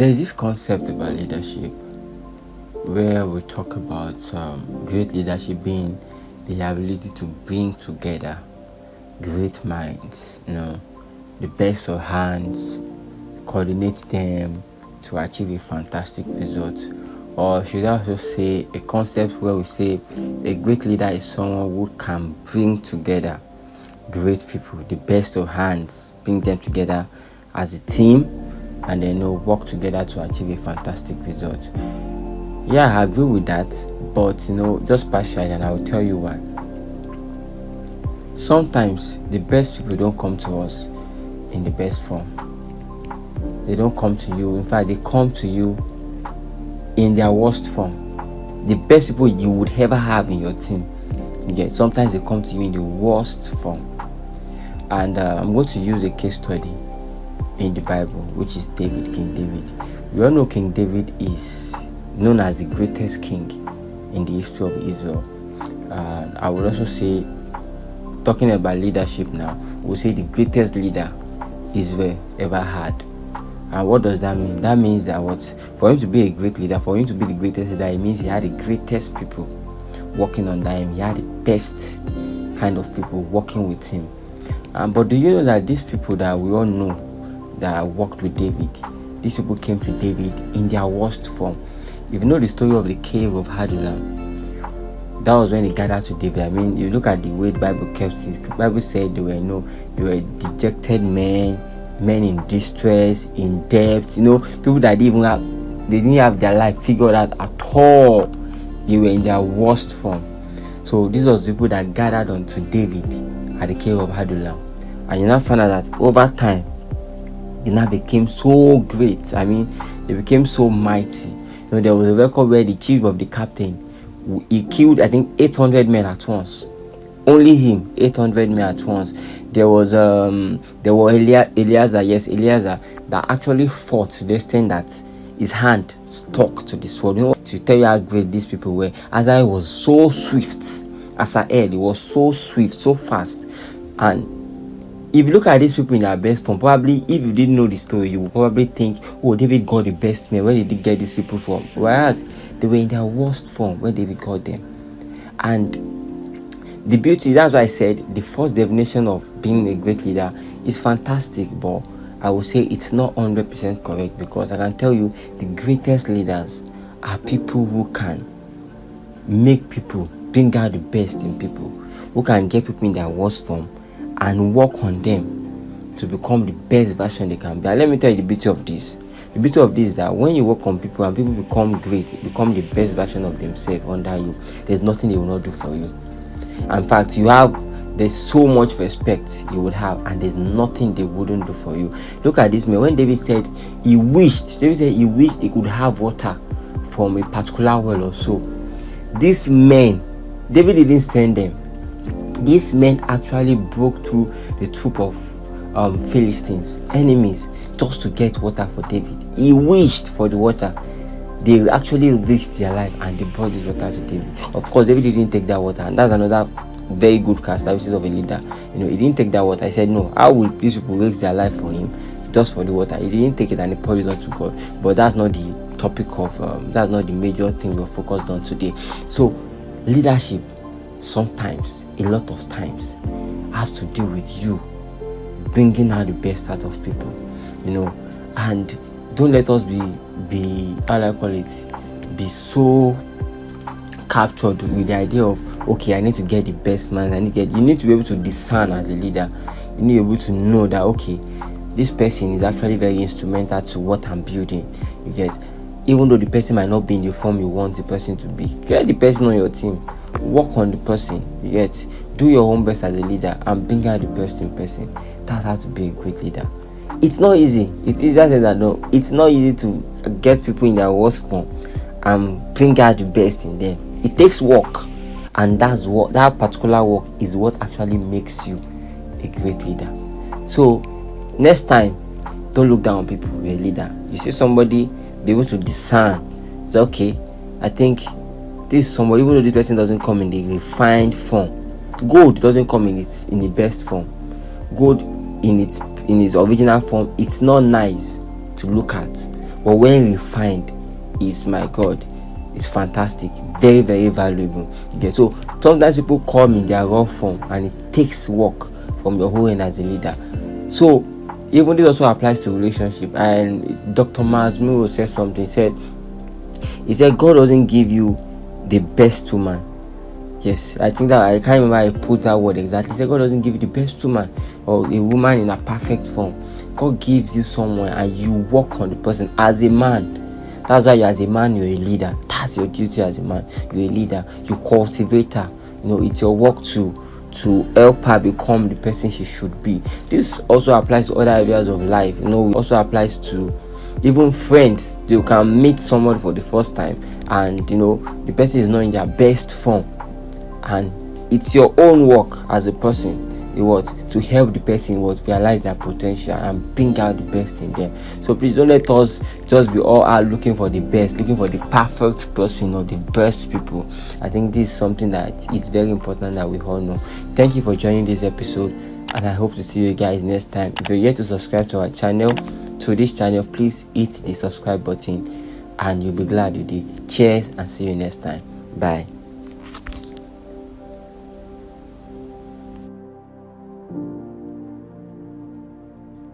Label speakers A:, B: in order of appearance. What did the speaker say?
A: There's this concept about leadership where we talk about great leadership being the ability to bring together great minds, the best of hands, coordinate them to achieve a fantastic result. Or should I also say a concept where we say a great leader is someone who can bring together great people, the best of hands, bring them together as a team and then work together to achieve a fantastic result. Yeah, I agree with that, but just partially, and I will tell you why. Sometimes the best people don't come to us in the best form. They don't come to you. In fact, they come to you in their worst form. The best people you would ever have in your team, yet sometimes they come to you in the worst form. And I'm going to use a case study in the Bible, which is David, King David. We all know King David is known as the greatest king in the history of Israel. I would also say, talking about leadership now, we'll say the greatest leader Israel ever had. And what does that mean? That means that for him to be a great leader, for him to be the greatest leader, it means he had the greatest people working under him. He had the best kind of people working with him. But do you know that these people that we all know that worked with David, these people came to David in their worst form? If you know the story of the cave of Adullam, that was when he gathered to David. I mean, you look at the way the Bible kept it. The Bible said they were dejected men in distress, in debt. People that didn't have their life figured out at all. They were in their worst form. So these were the people that gathered unto David at the cave of Adullam, and you now find out that over time they now became so great. I mean, they became so mighty. There was a record where the chief of the captain, he killed, I think, 800 men at once. Only him, 800 men at once. There were Eleazar, that actually fought to the extent that his hand stuck to the sword. To tell you how great these people were. Azariah was so swift. Asael, he was so swift, so fast. And if you look at these people in their best form, probably if you didn't know the story, you would probably think, oh, David got the best men. Where did he get these people from? Whereas they were in their worst form when David got them. And the beauty, that's why I said the first definition of being a great leader is fantastic, but I would say it's not 100% correct, because I can tell you the greatest leaders are people who can make people bring out the best in people, who can get people in their worst form and work on them to become the best version they can be. And let me tell you the beauty of this. The beauty of this is that when you work on people and people become great, become the best version of themselves under you, there's nothing they will not do for you. In fact, there's so much respect you would have, and there's nothing they wouldn't do for you. Look at this man. When David said he wished he could have water from a particular well or so. These men, David didn't send them. These men actually broke through the troop of Philistines, enemies, just to get water for David. He wished for the water. They actually risked their life and they brought this water to David. Of course, David didn't take that water, and that's another very good characteristic of a leader. He didn't take that water. He said, no, how will these people risk their life for him just for the water? He didn't take it and he poured it onto God. But that's not the topic of, that's not the major thing we're focused on today. So, leadership, sometimes, a lot of times, has to do with you bringing out the best out of people, and don't let us be how do I call it, be so captured with the idea of, okay, I need to get the best man. You need to be able to discern as a leader. You need to be able to know that, okay, this person is actually very instrumental to what I'm building. You get, even though the person might not be in the form you want the person to be, get the person on your team, work on the person. You get, do your own best as a leader and bring out the best in person. That's how to be a great leader. It's not easy. It's easier said than no. It's not easy to get people in their worst form and bring out the best in them. It takes work, and that particular work is what actually makes you a great leader. So next time, don't look down on people who are a leader. You see somebody, be able to discern. Say, okay, I think this is somebody, even though this person doesn't come in the refined form. Gold doesn't come in the best form. Gold in its original form, it's not nice to look at. but when refined, is, my God, it's fantastic, very, very valuable. Okay, so sometimes people come in their raw form, and it takes work from your whole end as a leader. So even this also applies to relationship. And Dr. Maslow said something. He said God doesn't give you the best woman. Yes, I think that, I can't remember I put that word exactly. He said God doesn't give you the best woman or a woman in a perfect form. God gives you someone, and you work on the person as a man. That's why as a man, you're a leader. That's your duty as a man. You're a leader. You cultivate her. It's your work to help her become the person she should be. This also applies to other areas of life. It also applies to even friends. You can meet someone for the first time, and the person is not in their best form, and it's your own work as a person to help the person realize their potential and bring out the best in them. So please don't let us just be all out looking for the best, looking for the perfect person or the best people. I think this is something that is very important that we all know. Thank you for joining this episode, and I hope to see you guys next time. If you're yet to subscribe to our channel, please hit the subscribe button, and you'll be glad you did. Cheers, and see you next time. Bye.